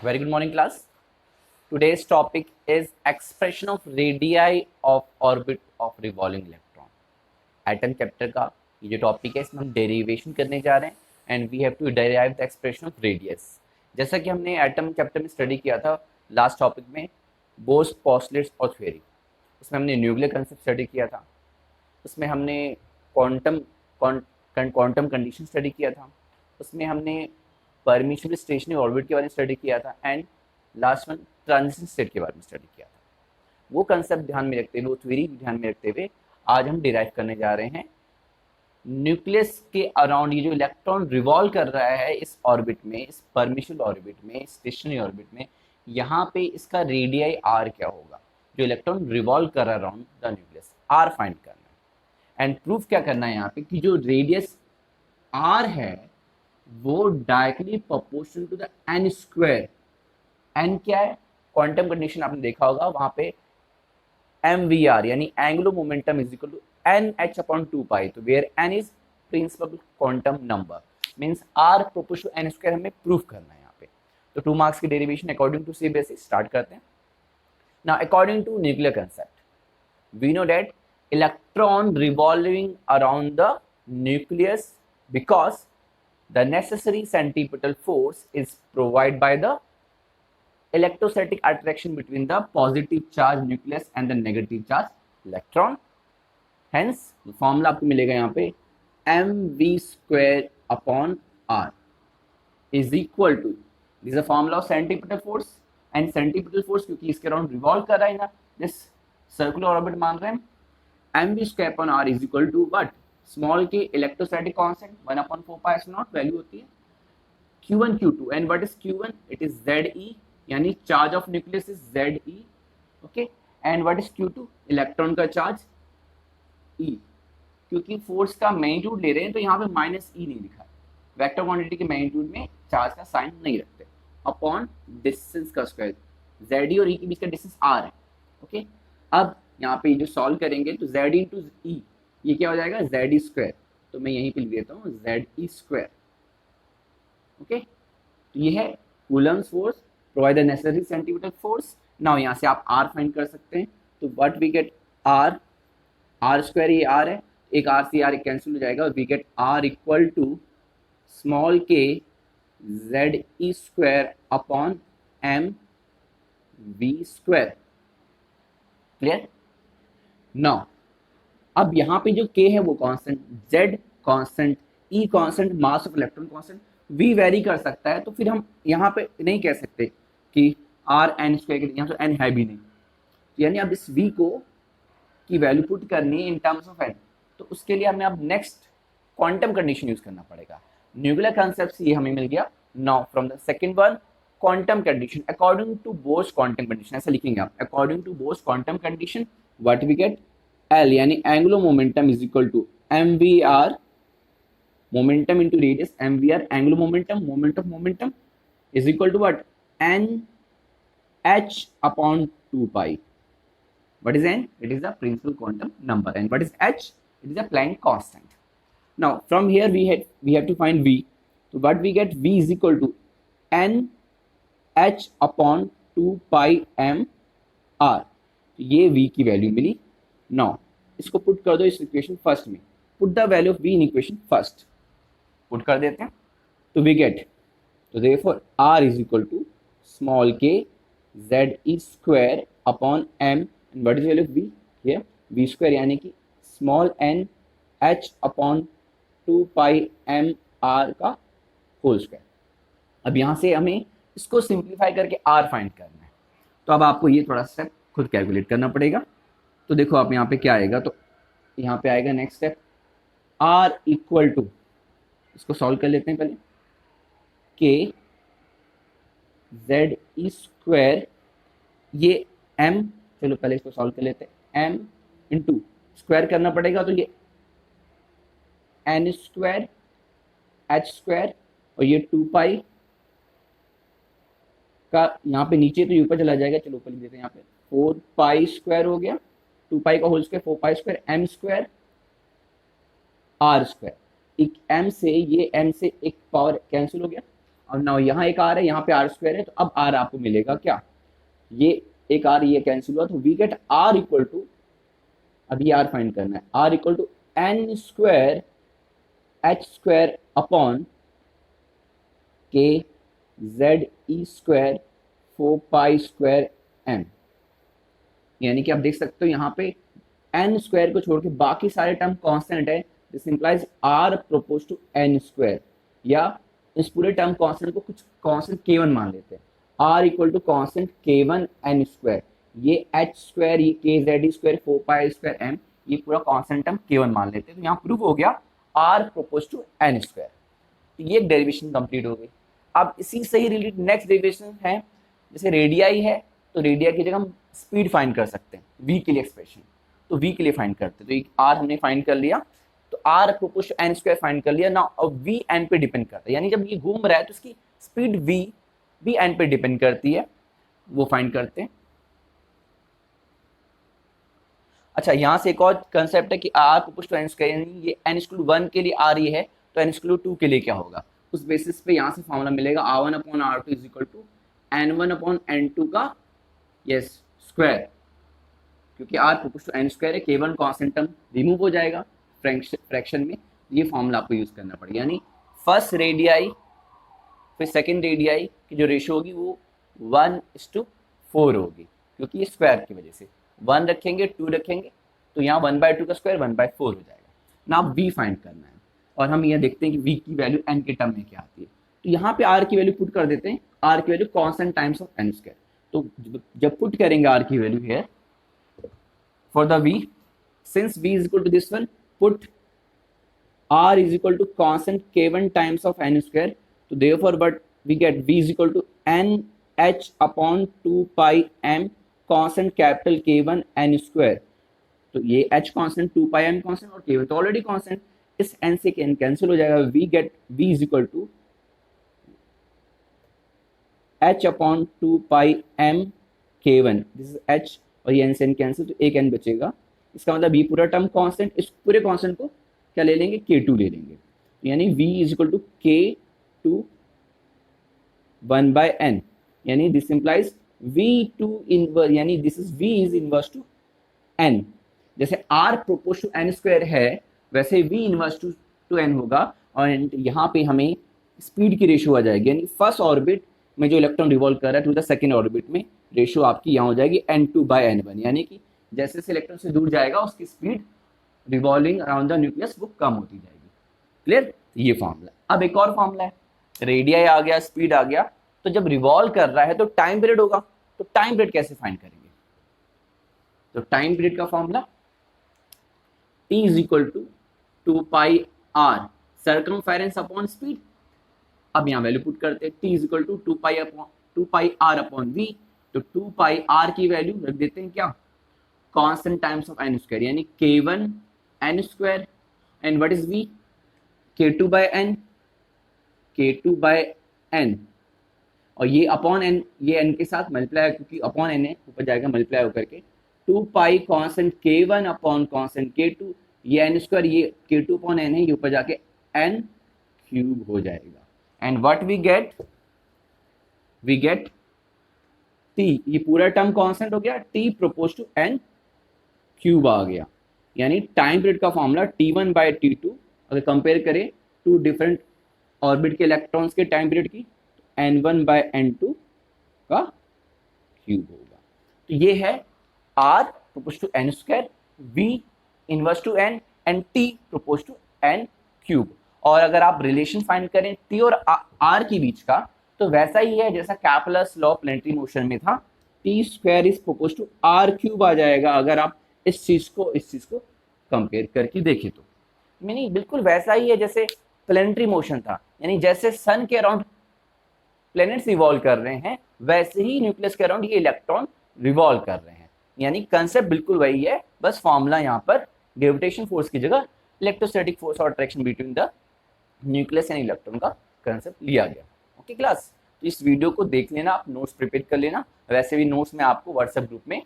Very good morning, class. Today's topic is expression of radii of orbit of revolving electron. Atom chapter का ये जो topic है इसमें हम डेरिवेशन करने जा रहे हैं and we have to derive the expression of radius. जैसा कि हमने एटम चैप्टर में स्टडी किया था लास्ट टॉपिक में बोस पोस्टुलेट्स और थ्योरी, उसमें हमने न्यूक्लियर कंसेप्ट स्टडी किया था, उसमें हमने क्वांटम क्वांटम कंडीशन स्टडी किया था, उसमें हमने परमिशिबल स्टेशनरी ऑर्बिट के बारे में स्टडी किया था and last one transition state के बारे में स्टडी किया था। वो कंसेप्ट ध्यान में रखते हुए, वो थ्योरी ध्यान में रखते हुए आज हम डिराइव करने जा रहे हैं न्यूक्लियस के अराउंड ये जो इलेक्ट्रॉन रिवॉल्व कर रहा है इस ऑर्बिट में, इस परमिशिबल ऑर्बिट में, स्टेशनरी ऑर्बिट में, यहाँ पे इसका रेडियाई आर क्या होगा जो इलेक्ट्रॉन रिवॉल्व कर रहा है around the nucleus, r find करना है एंड प्रूफ क्या करना है यहाँ पे कि जो रेडियस आर है वो directly proportional to the n square. N क्या है? क्वांटम कंडीशन आपने देखा होगा, वहां पे MVR यानी angular momentum is equal to NH/2π, तो where n is principal quantum number means r proportional to n square हमें प्रूफ करना है यहाँ पे। तो 2 मार्क्स की derivation according to c basis start करते हैं। Now according to nuclear concept we know that electron revolving around the nucleus because the necessary centripetal force is provided by the electrostatic attraction between the positive charge nucleus and the negative charge electron. Hence, formula आपको मिलेगा यहाँ पे mv square upon r is equal to, this is a formula of centripetal force and centripetal force क्योंकि इसके around revolve कर रहा है ना, this circular orbit मान रहे हैं, mv square upon r is equal to what? Small के इलेक्ट्रोस्टैटिक कांस्टेंट 1/4πε0 वैल्यू होती है Q1 Q2 and what is Q1? It is Ze यानी charge of nucleus is Ze, okay, and what is Q2? Electron का charge E। क्योंकि force का magnitude ले रहे हैं तो यहाँ पे -E नहीं लिखा है, वेक्टर क्वांटिटी के मैग्नीट्यूड में चार्ज का साइन नहीं रखते, अपॉन डिस्टेंस का स्क्वायर, Ze और E के बीच का डिस्टेंस R है, ओके। अब यहाँ पे जो सॉल्व करेंगे तो Z इंटू E ये क्या हो जाएगा? Ze स्क्वायर, तो मैं यहीं पे लिख देता हूँ Ze स्क्वायर, ओके। तो ये है Coulomb's force provide the necessary centripetal force. Now यहाँ से आप R फाइंड कर सकते हैं, तो what we get R square, ये R है, एक R से R कैंसिल हो जाएगा, we get R equal to small k Ze square upon mv square. Clear? Now अब यहाँ पे जो k है वो constant, z constant, e constant, mass of electron constant, v vary कर सकता है, तो फिर हम यहाँ पे नहीं कह सकते कि r n स्क्वायर, यहाँ तो n है भी नहीं, यानी अब इस v को की वैल्यू पुट करनी है इन टर्म्स ऑफ n, तो उसके लिए हमें अब नेक्स्ट क्वांटम कंडीशन यूज करना पड़ेगा। न्यूक्लियर कंसेप्ट ये हमें मिल गया। Now from the second one quantum condition according to Bohr's quantum condition, ऐसा लिखेंगे आप, according to Bohr's quantum condition what we get L यानी angular momentum is equal to MVR momentum into radius, MVR angular momentum, moment of momentum is equal to what? NH/2π। What is N? It is the principal quantum number. And what is H? It is a Planck constant. Now from here we have to find V. So what we get? V is equal to NH/2πmR। तो ये V की value मिली। Now इसको put कर दो इस equation first में, put the value of V in equation first, put कर देते हैं, तो वी गेट, तो therefore R is equal to small k Ze square upon m and what is value of V here? V square यानी कि small n H/2πmR का whole square. अब यहाँ से हमें इसको सिंप्लीफाई करके R फाइंड करना है, तो अब आपको ये थोड़ा स्टेप खुद कैलकुलेट करना पड़ेगा। तो देखो आप यहाँ पे क्या आएगा, तो यहाँ पे आएगा next step R equal to, इसको सॉल्व कर लेते हैं पहले, के Ze स्क्वायर, ये m, चलो पहले इसको सॉल्व कर लेते हैं, m इंटू स्क्वायर करना पड़ेगा, तो ये n स्क्वायर h स्क्वायर और ये 2π का यहाँ पे नीचे तो ऊपर चला जाएगा, चलो ऊपर लिख देते हैं, यहाँ पे 4π स्क्वायर हो गया, 2π का whole square 4π square, m square r square, एक m से ये m से एक पावर कैंसिल हो गया, और नाउ यहाँ एक आर है, यहाँ पे आर स्क्वायर है, तो अब आर आपको मिलेगा क्या, ये एक आर ये कैंसिल हुआ, तो we get r equal to, अब ये आर फाइंड करना है, r equal to n square h square upon k z e square 4 pi square m. यानी कि आप देख सकते हो यहाँ पे एन स्क्वायर को छोड़ के बाकी सारे टर्म कांस्टेंट है, this implies r proportional to n square, या इस पूरे टर्म कांस्टेंट को कुछ कांस्टेंट k1 मान लेते हैं, r equal to constant k1 n square, ये एच स्क्वायर, ये k z square 4 pi square m, ये पूरा कांस्टेंट टर्म k1 मान लेते हैं। तो यहाँ प्रूव हो गया r proportional to n square. तो ये डेरिवेशन कंप्लीट हो गई। अब इसी से ही रिलेटेड नेक्स्ट डेरिवेशन है, जैसे रेडियाई है तो रेडिया की जगह हम स्पीड फाइंड कर सकते हैं, वी के लिए एक्सप्रेशन, तो वी के लिए फाइंड करते हैं, तो आर हमने फाइंड कर लिया, तो r proportional to n square find कर लिया ना। अब वी एन पे डिपेंड करता है, यानी जब ये घूम रहा है तो इसकी स्पीड वी भी एन पे डिपेंड करती है, वो फाइंड करते हैं। अच्छा, यहाँ से एक और कंसेप्ट है कि r proportional to n square, यानी ये एन स्क्वायर 1 के लिए आर ये है, तो एन स्क्वायर 2 के लिए क्या होगा, उस बेसिस पे यहाँ से फॉर्मूला मिलेगा R1 upon R2 is equal to N1 upon N2 का यस स्क्वायर, क्योंकि R proportional to n square है, K1 कांस्टेंट टर्म रिमूव हो जाएगा फ्रैक्शन में, ये फॉर्मूला आपको यूज करना पड़ेगा। यानी फर्स्ट रेडियाई फिर सेकेंड रेडियाई की जो रेशियो होगी वो 1:4 होगी, क्योंकि ये स्क्वायर की वजह से 1 रखेंगे 2 रखेंगे, तो यहाँ 1/2 का स्क्वायर 1/4 हो जाएगा ना। अब v फाइंड करना है, और हम ये देखते हैं कि v की वैल्यू n के टर्म में क्या आती है, तो यहाँ पे r की वैल्यू पुट कर देते हैं, r की value constant times of n square, तो जब पुट करेंगे r की वैल्यू है for the v, since v is equal to this one, put r is equal to constant k1 times of n square, तो therefore but we get v is equal to n h upon 2 pi m constant capital K1 n square, तो ये h constant 2 pi m constant और K1 तो already constant, इस n से n cancel हो जाएगा, we get v is equal to h upon 2 pi m K1, this is h और ये n से n कैंसिल, तो एक n बचेगा, इसका मतलब ये पूरा टर्म कांस्टेंट, इस पूरे कांस्टेंट को क्या ले लेंगे, K2 ले लेंगे, यानी v is equal to K2 1 by n, यानी दिस इंप्लाइज v2 इनवर्स, यानी this is v is inverse to n, जैसे r proportional to n square है वैसे v इनवर्स टू n होगा, और यहाँ पे हमें स्पीड की रेशियो आ जाएगी, यानी फर्स्ट ऑर्बिट में जो इलेक्ट्रॉन रिवॉल्व कर रहा है टू द सेकेंड ऑर्बिट में रेशियो आपकी यहाँ हो जाएगी n2/n1, यानी कि जैसे जैसे इलेक्ट्रॉन से दूर जाएगा उसकी speed revolving around the nucleus वो कम होती जाएगी। क्लियर, ये फॉर्मूला। अब एक और फॉर्मूला है, रेडियाई आ गया, स्पीड आ गया, तो जब रिवॉल्व कर रहा है तो टाइम पीरियड होगा, तो टाइम पीरियड कैसे फाइंड करेंगे, तो टाइम पीरियड का formula t is equal to 2 pi r circumference upon speed. अब यहाँ वैल्यू पुट करते हैं, t is equal to 2 pi r upon v, तो 2 पाई r की वैल्यू रख देते हैं क्या, constant times of n square, यानी K1 n square, and what is v, K2 by n, K2 by n, और ये अपॉन n, ये n के साथ मल्टीप्लाई, क्योंकि अपॉन n है ऊपर जाएगा मल्टीप्लाई होकर के, 2 पाई constant K1 upon constant K2, ये n स्क्वायर, ये K2 अपॉन n है, ये ऊपर जाके n क्यूब हो जाएगा, and what we get t, ये पूरा टर्म कांस्टेंट हो गया, t propose to n cube आ गया, यानी टाइम पीरियड का फॉर्मूला T1/T2, अगर कंपेयर करें टू डिफरेंट ऑर्बिट के इलेक्ट्रॉन्स के टाइम पीरियड की, N1/N2 का क्यूब होगा। तो ये है R proportional to n square, V inverse to n, and T propose to n cube. और अगर आप रिलेशन फाइंड करें T और R के बीच का, तो वैसा ही है जैसा कैपलर्स लॉ प्लेनेटरी मोशन में था, T square is propose to R cube आ जाएगा, अगर आप इस चीज को कंपेयर करके देखें तो, यानी बिल्कुल वैसा ही है जैसे प्लेनेटरी मोशन था, यानी जैसे सन के अराउंड प्लैनेट्स रिवॉल्व कर रहे हैं वैसे ही न्यूक्लियस के अराउंड ये इलेक्ट्रॉन रिवॉल्व कर रहे हैं, यानी कंसेप्ट बिल्कुल वही है, बस फॉर्मूला यहाँ पर ग्रेविटेशन फोर्स की जगह इलेक्ट्रोस्टैटिक फोर्स और attraction between the nucleus and electron का कंसेप्ट लिया गया। ओके क्लास, तो इस वीडियो को देख लेना, आप नोट्स प्रिपेयर कर लेना, वैसे भी नोट्स मैं आपको व्हाट्सएप ग्रुप में